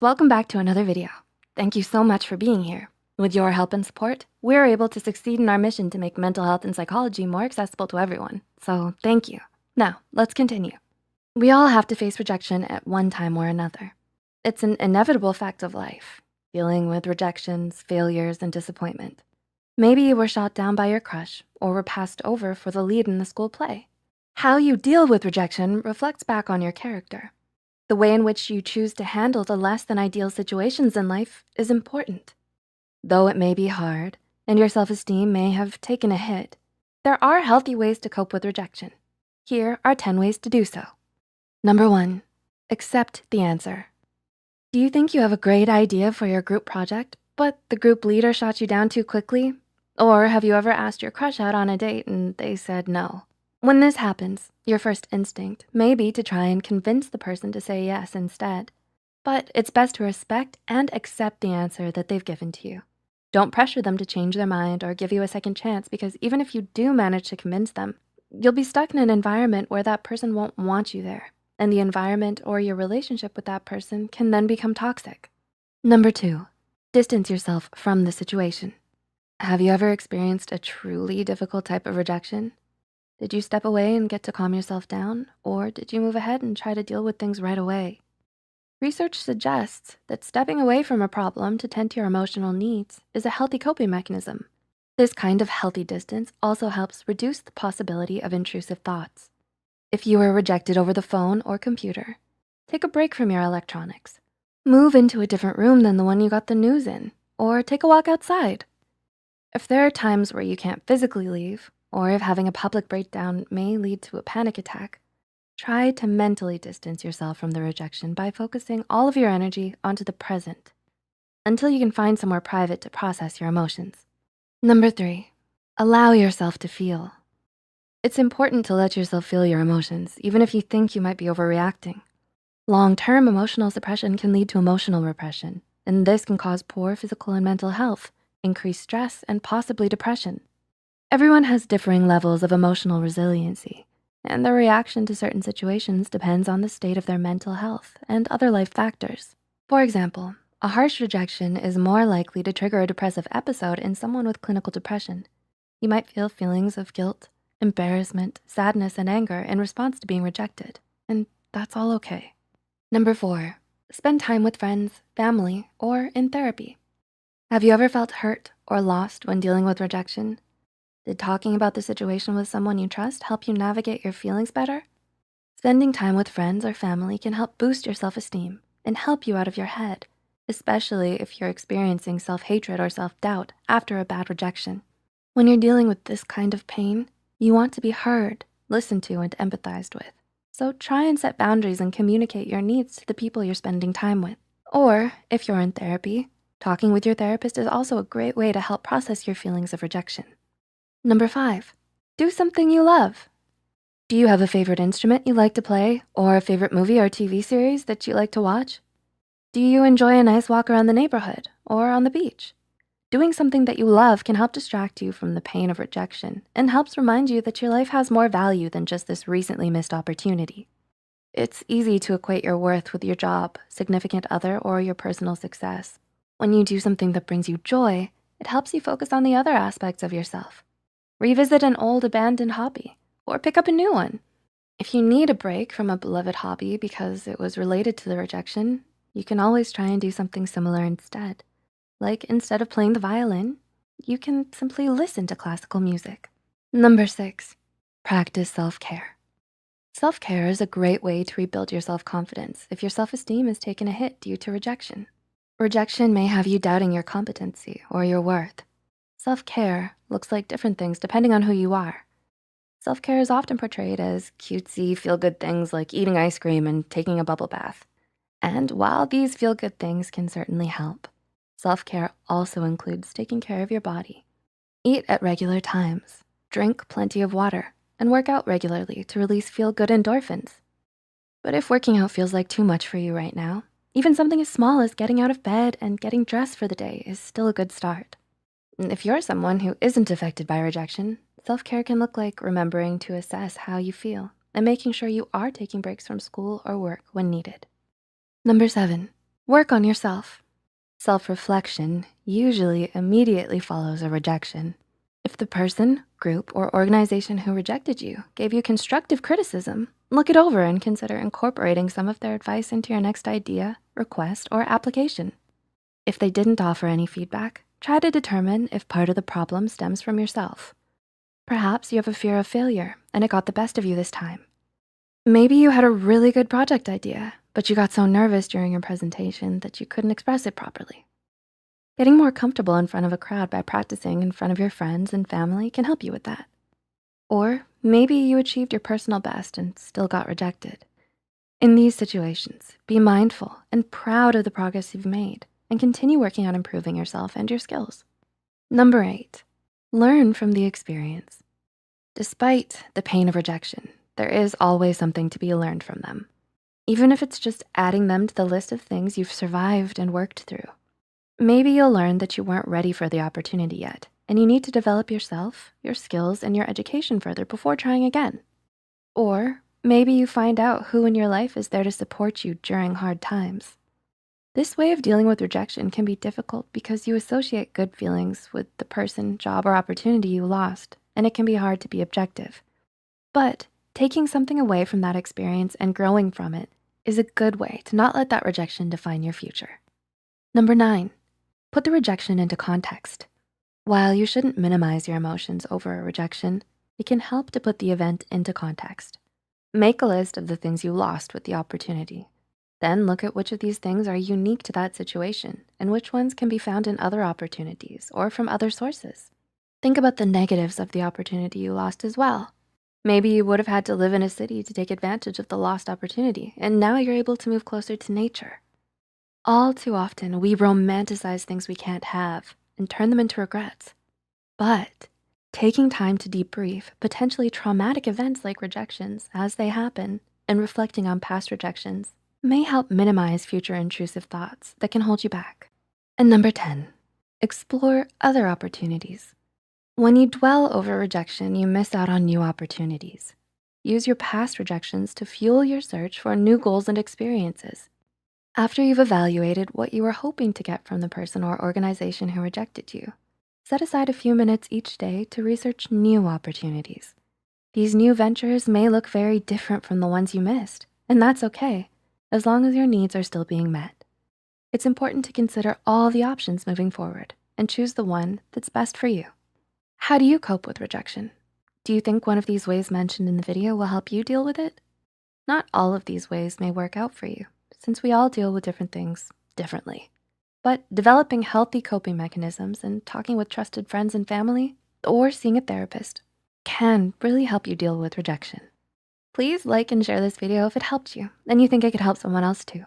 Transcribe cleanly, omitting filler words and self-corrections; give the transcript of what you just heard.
Welcome back to another video. Thank you so much for being here. With your help and support, we're able to succeed in our mission to make mental health and psychology more accessible to everyone. So thank you. Now, let's continue. We all have to face rejection at one time or another. It's an inevitable fact of life, dealing with rejections, failures, and disappointment. Maybe you were shot down by your crush or were passed over for the lead in the school play. How you deal with rejection reflects back on your character. The way in which you choose to handle the less than ideal situations in life is important. Though it may be hard and your self-esteem may have taken a hit, there are healthy ways to cope with rejection. Here are 10 ways to do so. Number 1, accept the answer. Do you think you have a great idea for your group project, but the group leader shot you down too quickly? Or have you ever asked your crush out on a date and they said no? When this happens, your first instinct may be to try and convince the person to say yes instead. But it's best to respect and accept the answer that they've given to you. Don't pressure them to change their mind or give you a second chance, because even if you do manage to convince them, you'll be stuck in an environment where that person won't want you there, and the environment or your relationship with that person can then become toxic. Number 2, distance yourself from the situation. Have you ever experienced a truly difficult type of rejection? Did you step away and get to calm yourself down, or did you move ahead and try to deal with things right away? Research suggests that stepping away from a problem to tend to your emotional needs is a healthy coping mechanism. This kind of healthy distance also helps reduce the possibility of intrusive thoughts. If you were rejected over the phone or computer, take a break from your electronics. Move into a different room than the one you got the news in, or take a walk outside. If there are times where you can't physically leave, or if having a public breakdown may lead to a panic attack, try to mentally distance yourself from the rejection by focusing all of your energy onto the present until you can find somewhere private to process your emotions. Number 3, allow yourself to feel. It's important to let yourself feel your emotions, even if you think you might be overreacting. Long-term emotional suppression can lead to emotional repression, and this can cause poor physical and mental health, increased stress, and possibly depression. Everyone has differing levels of emotional resiliency, and their reaction to certain situations depends on the state of their mental health and other life factors. For example, a harsh rejection is more likely to trigger a depressive episode in someone with clinical depression. You might feel feelings of guilt, embarrassment, sadness, and anger in response to being rejected, and that's all okay. Number 4, spend time with friends, family, or in therapy. Have you ever felt hurt or lost when dealing with rejection? Did talking about the situation with someone you trust help you navigate your feelings better? Spending time with friends or family can help boost your self-esteem and help you out of your head, especially if you're experiencing self-hatred or self-doubt after a bad rejection. When you're dealing with this kind of pain, you want to be heard, listened to, and empathized with. So try and set boundaries and communicate your needs to the people you're spending time with. Or if you're in therapy, talking with your therapist is also a great way to help process your feelings of rejection. Number 5, do something you love. Do you have a favorite instrument you like to play, or a favorite movie or TV series that you like to watch? Do you enjoy a nice walk around the neighborhood or on the beach? Doing something that you love can help distract you from the pain of rejection and helps remind you that your life has more value than just this recently missed opportunity. It's easy to equate your worth with your job, significant other, or your personal success. When you do something that brings you joy, it helps you focus on the other aspects of yourself. Revisit an old abandoned hobby or pick up a new one. If you need a break from a beloved hobby because it was related to the rejection, you can always try and do something similar instead. Like instead of playing the violin, you can simply listen to classical music. Number 6, practice self-care. Self-care is a great way to rebuild your self-confidence if your self-esteem has taken a hit due to rejection. Rejection may have you doubting your competency or your worth. Self-care looks like different things depending on who you are. Self-care is often portrayed as cutesy, feel-good things like eating ice cream and taking a bubble bath. And while these feel-good things can certainly help, self-care also includes taking care of your body. Eat at regular times, drink plenty of water, and work out regularly to release feel-good endorphins. But if working out feels like too much for you right now, even something as small as getting out of bed and getting dressed for the day is still a good start. If you're someone who isn't affected by rejection, self-care can look like remembering to assess how you feel and making sure you are taking breaks from school or work when needed. Number 7, Work on yourself. Self-reflection usually immediately follows a rejection. If the person, group, or organization who rejected you gave you constructive criticism, look it over and consider incorporating some of their advice into your next idea, request, or application. If they didn't offer any feedback, try to determine if part of the problem stems from yourself. Perhaps you have a fear of failure and it got the best of you this time. Maybe you had a really good project idea, but you got so nervous during your presentation that you couldn't express it properly. Getting more comfortable in front of a crowd by practicing in front of your friends and family can help you with that. Or maybe you achieved your personal best and still got rejected. In these situations, be mindful and proud of the progress you've made and continue working on improving yourself and your skills. Number 8, learn from the experience. Despite the pain of rejection, there is always something to be learned from them, even if it's just adding them to the list of things you've survived and worked through. Maybe you'll learn that you weren't ready for the opportunity yet, and you need to develop yourself, your skills, and your education further before trying again. Or maybe you find out who in your life is there to support you during hard times. This way of dealing with rejection can be difficult because you associate good feelings with the person, job, or opportunity you lost, and it can be hard to be objective. But taking something away from that experience and growing from it is a good way to not let that rejection define your future. Number 9, put the rejection into context. While you shouldn't minimize your emotions over a rejection, it can help to put the event into context. Make a list of the things you lost with the opportunity. Then look at which of these things are unique to that situation and which ones can be found in other opportunities or from other sources. Think about the negatives of the opportunity you lost as well. Maybe you would have had to live in a city to take advantage of the lost opportunity, and now you're able to move closer to nature. All too often, we romanticize things we can't have and turn them into regrets. But taking time to debrief potentially traumatic events like rejections as they happen and reflecting on past rejections may help minimize future intrusive thoughts that can hold you back. And number 10, explore other opportunities. When you dwell over rejection, you miss out on new opportunities. Use your past rejections to fuel your search for new goals and experiences. After you've evaluated what you were hoping to get from the person or organization who rejected you, set aside a few minutes each day to research new opportunities. These new ventures may look very different from the ones you missed, and that's okay, as long as your needs are still being met. It's important to consider all the options moving forward and choose the one that's best for you. How do you cope with rejection? Do you think one of these ways mentioned in the video will help you deal with it? Not all of these ways may work out for you, since we all deal with different things differently. But developing healthy coping mechanisms and talking with trusted friends and family or seeing a therapist can really help you deal with rejection. Please like and share this video if it helped you and you think it could help someone else too.